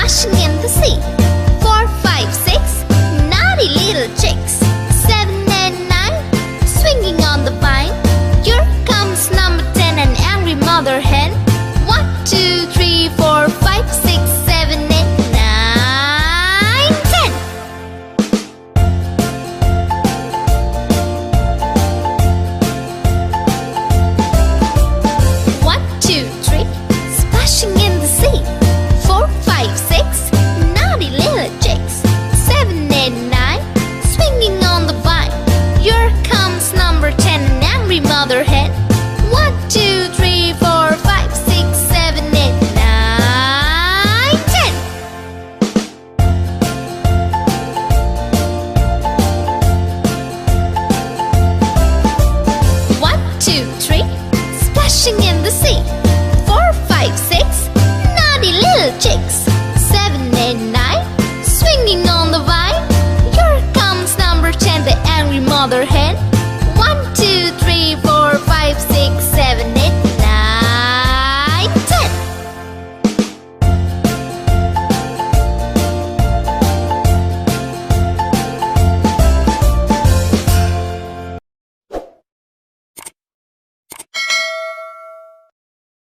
splashing in the sea. 4, 5, 6, naughty little chicks. 7 and 9, swinging on the vine. Here comes number 10, an angry mother hen. 1, 2, 3, 4, 5, 6, 7, 8, 9, 10. 1, 2, 3, splashing in the sea. 4, 5, 6, naughty little chicks. 7, 8, 9, swinging on the vine. Here comes number 10, an angry mother hen. 1, 2, 3, 4, 5, 6, 7, 8, 9, 10. 1, 2, 3, splashing in the sea. 4, 5, 6, naughty little chicks. 7, 8, 9, swinging on the vine. Here comes number 10, the angry mother hen.